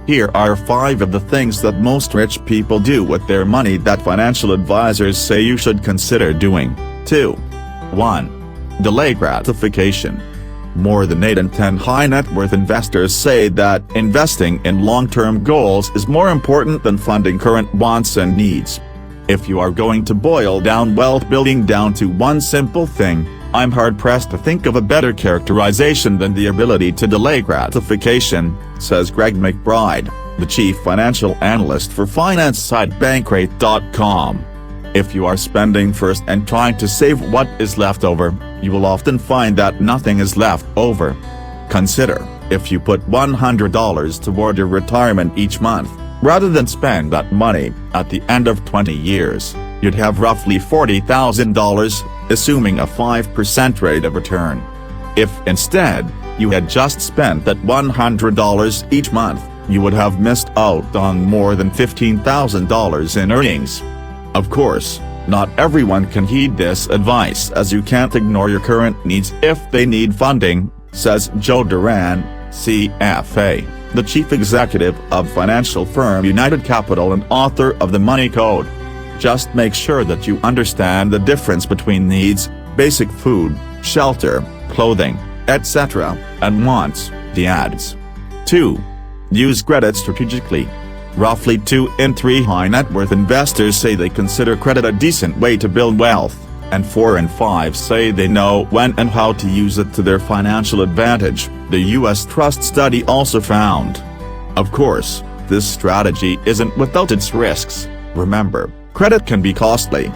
Here are 5 of the things that most rich people do with their money that financial advisors say you should consider doing. 2. 1. Delay gratification. More than 8 in 10 high net worth investors say that investing in long-term goals is more important than funding current wants and needs. If you are going to boil down wealth building down to one simple thing, I'm hard-pressed to think of a better characterization than the ability to delay gratification, says Greg McBride, the chief financial analyst for finance site Bankrate.com. If you are spending first and trying to save what is left over, you will often find that nothing is left over. Consider, if you put $100 toward your retirement each month, rather than spend that money at the end of 20 years, you'd have roughly $40,000, assuming a 5% rate of return. If instead, you had just spent that $100 each month, you would have missed out on more than $15,000 in earnings. Of course, not everyone can heed this advice, as you can't ignore your current needs if they need funding, says Joe Duran, CFA, the chief executive of financial firm United Capital and author of The Money Code. Just make sure that you understand the difference between needs, basic food, shelter, clothing, etc., and wants, he adds. 2. Use credit strategically. Roughly 2 in 3 high net worth investors say they consider credit a decent way to build wealth, and 4 in 5 say they know when and how to use it to their financial advantage, the U.S. Trust study also found. Of course, this strategy isn't without its risks. Remember, credit can be costly.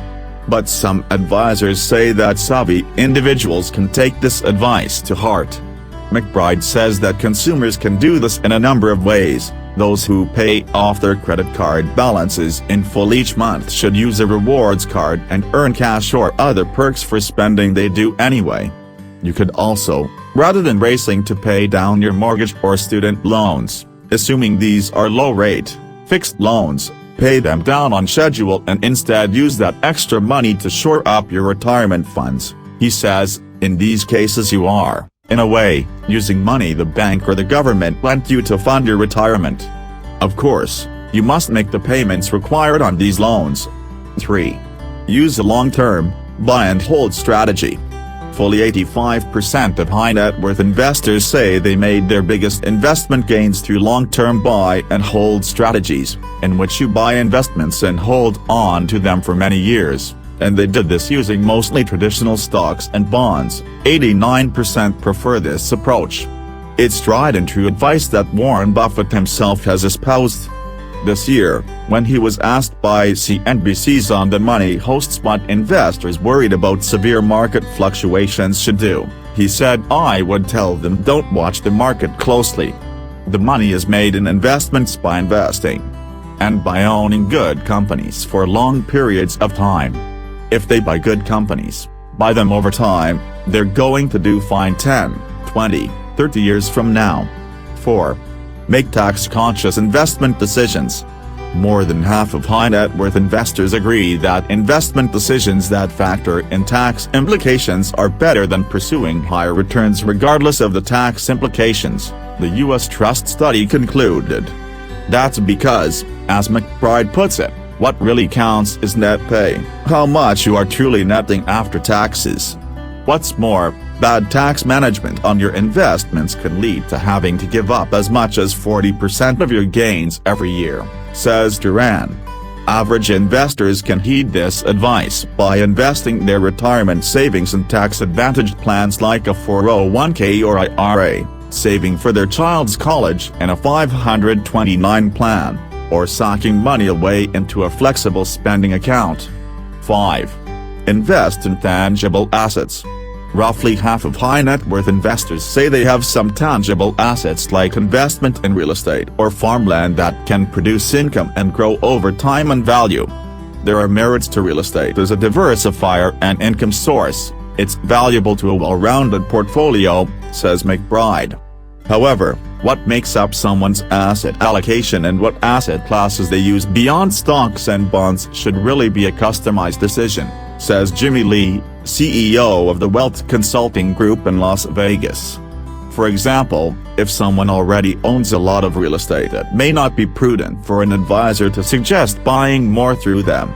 But some advisors say that savvy individuals can take this advice to heart. McBride says that consumers can do this in a number of ways. Those who pay off their credit card balances in full each month should use a rewards card and earn cash or other perks for spending they do anyway. You could also, rather than racing to pay down your mortgage or student loans, assuming these are low-rate, fixed loans, pay them down on schedule and instead use that extra money to shore up your retirement funds, he says. In these cases you are, in a way, using money the bank or the government lent you to fund your retirement. Of course, you must make the payments required on these loans. 3. Use a long-term, buy-and-hold strategy. Fully 85% of high net worth investors say they made their biggest investment gains through long-term buy-and-hold strategies, in which you buy investments and hold on to them for many years, and they did this using mostly traditional stocks and bonds. 89% prefer this approach. It's tried and true advice that Warren Buffett himself has espoused. This year, when he was asked by CNBC's On the Money hosts what investors worried about severe market fluctuations should do, he said, "I would tell them don't watch the market closely. The money is made in investments by investing. And by owning good companies for long periods of time. If they buy good companies, buy them over time, they're going to do fine 10, 20, 30 years from now." 4. Make tax-conscious investment decisions. More than half of high net worth investors agree that investment decisions that factor in tax implications are better than pursuing higher returns regardless of the tax implications, the U.S. Trust study concluded. That's because, as McBride puts it, what really counts is net pay, how much you are truly netting after taxes. What's more, bad tax management on your investments can lead to having to give up as much as 40% of your gains every year, says Duran. Average investors can heed this advice by investing their retirement savings in tax-advantaged plans like a 401k or IRA, saving for their child's college in a 529 plan, or socking money away into a flexible spending account. 5. Invest in tangible assets. Roughly half of high net worth investors say they have some tangible assets like investment in real estate or farmland that can produce income and grow over time and value. There are merits to real estate as a diversifier and income source. It's valuable to a well-rounded portfolio, says McBride. However, what makes up someone's asset allocation and what asset classes they use beyond stocks and bonds should really be a customized decision, says Jimmy Lee, CEO of the Wealth Consulting Group in Las Vegas. For example, if someone already owns a lot of real estate, it may not be prudent for an advisor to suggest buying more through them.